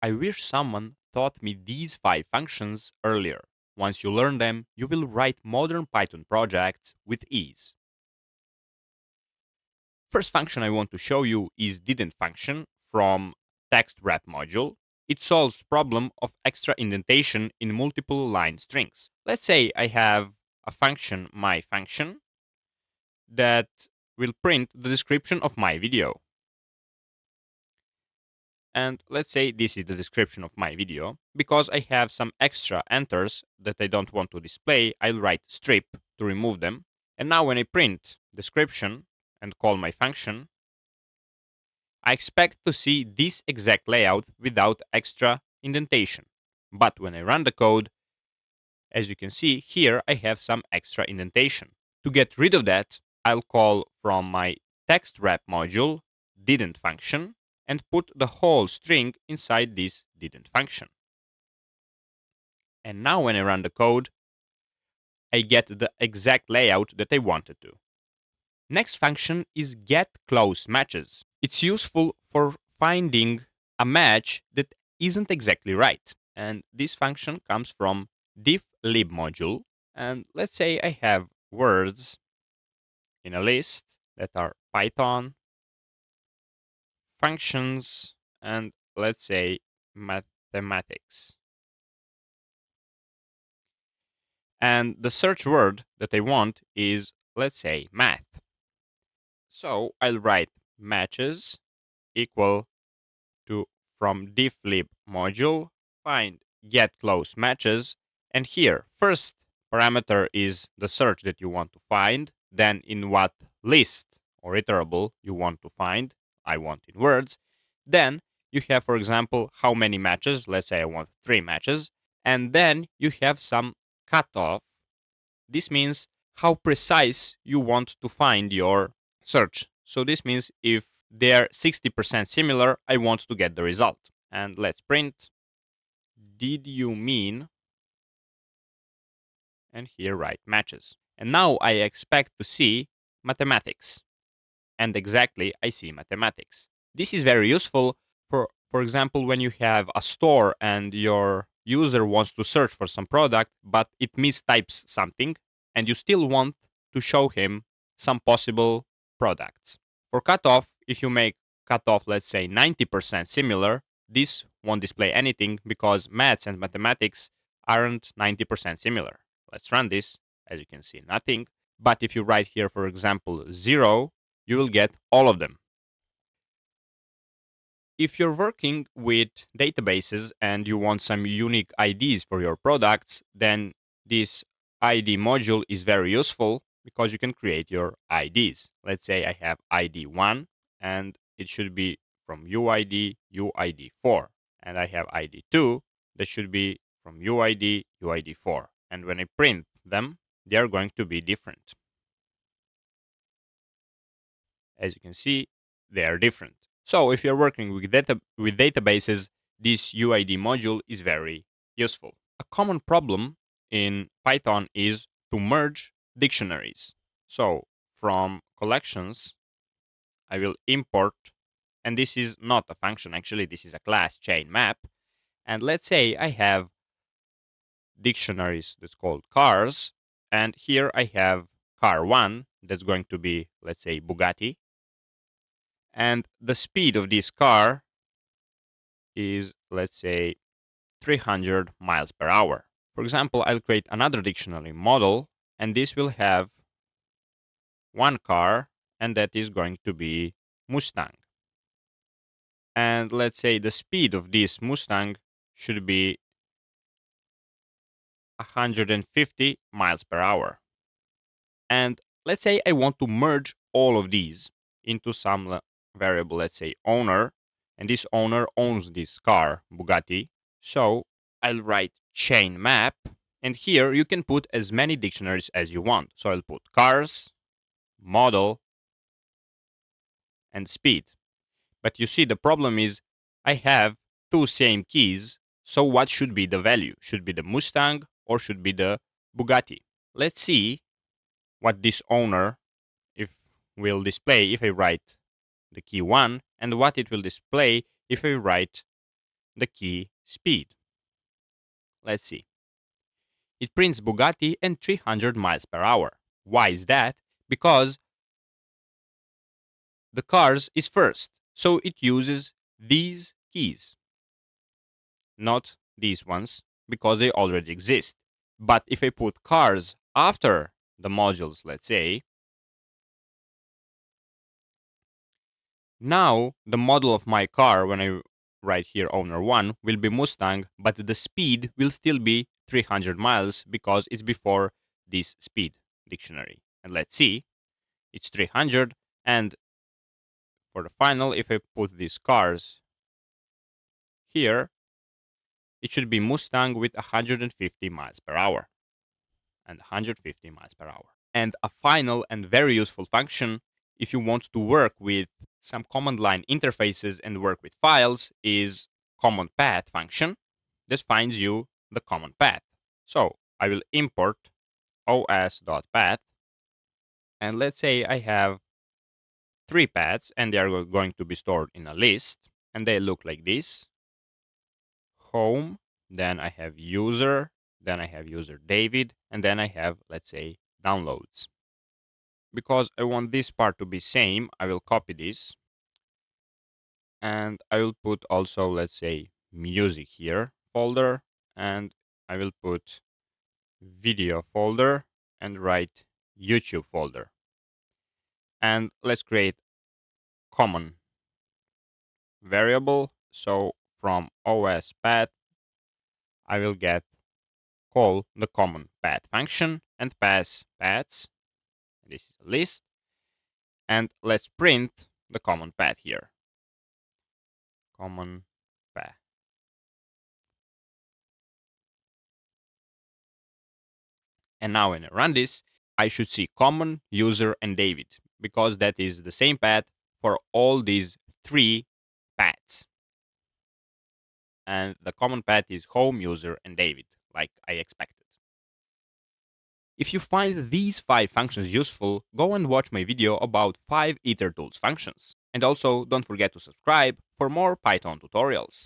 I wish someone taught me these 5 functions earlier. Once you learn them, you will write modern Python projects with ease. First function I want to show you is didn't function from text wrap module. It solves problem of extra indentation in multiple line strings. Let's say I have a function my function that will print the description of my video. And let's say this is the description of my video. Because I have some extra enters that I don't want to display, I'll write strip to remove them. And now when I print description and call my function, I expect to see this exact layout without extra indentation. But when I run the code, as you can see here, I have some extra indentation. To get rid of that, I'll call from my text wrap module didn't function and put the whole string inside this didn't function. And now when I run the code, I get the exact layout that I wanted to. Next function is getCloseMatches. It's useful for finding a match that isn't exactly right. And this function comes from difflib module. And let's say I have words in a list that are Python, functions, and let's say mathematics. And the search word that I want is, let's say, math. So I'll write matches equal to from difflib module find getCloseMatches, and here first parameter is the search that you want to find, then in what list or iterable you want to find. I want in words. Then you have, for example, how many matches. Let's say I want 3 matches. And then you have some cutoff. This means how precise you want to find your search. So this means if they're 60% similar, I want to get the result. And let's print, did you mean? And here write matches. And now I expect to see mathematics. And exactly, I see mathematics. This is very useful for example, when you have a store and your user wants to search for some product, but it mistypes something, and you still want to show him some possible products. For cutoff, if you make cutoff, let's say 90% similar, this won't display anything because maths and mathematics aren't 90% similar. Let's run this. As you can see, nothing. But if you write here, for example, 0, you will get all of them. If you're working with databases and you want some unique IDs for your products, then this ID module is very useful because you can create your IDs. Let's say I have ID 1 and it should be from UID, UID4. And I have ID 2 that should be from UID, UID4. And when I print them, they are going to be different. As you can see, they are different. So if you're working with databases, this UID module is very useful. A common problem in Python is to merge dictionaries. So from collections, I will import, and this is not a function, actually, this is a class chain map. And let's say I have dictionaries that's called cars, and here I have car 1 that's going to be, let's say, Bugatti. And the speed of this car is, let's say, 300 miles per hour. For example, I'll create another dictionary model, and this will have one car, and that is going to be Mustang. And let's say the speed of this Mustang should be 150 miles per hour. And let's say I want to merge all of these into some variable, let's say owner, and this owner owns this car, Bugatti. So I'll write chain map, and here you can put as many dictionaries as you want. So I'll put cars, model, and speed. But you see, the problem is I have two same keys. So what should be the value? Should be the Mustang or should be the Bugatti? Let's see what this owner if will display if I write the key 1 and what it will display if I write the key speed. Let's see. It prints Bugatti and 300 miles per hour. Why is that? Because the cars is first, so it uses these keys, not these ones, because they already exist. But if I put cars after the modules, let's say, now the model of my car, when I write here owner 1, will be Mustang, but the speed will still be 300 miles because it's before this speed dictionary. And let's see, it's 300. And for the final, if I put these cars here, it should be Mustang with 150 miles per hour and 150 miles per hour. And a final and very useful function if you want to work with some command line interfaces and work with files is common path function that finds you the common path. So I will import os.path, and let's say I have 3 paths and they are going to be stored in a list, and they look like this: home, then I have user, then I have user David, and then I have, let's say, downloads. Because I want this part to be same, I will copy this and I will put also, let's say, music here folder, and I will put video folder and write YouTube folder. And let's create common variable. So from os path, I will call the common path function and pass paths. This is a list. And let's print the common path here. Common path. And now when I run this, I should see common, user, and David, because that is the same path for all these 3 paths. And the common path is home, user, and David, like I expected. If you find these 5 functions useful, go and watch my video about 5 ITER tools functions. And also don't forget to subscribe for more Python tutorials.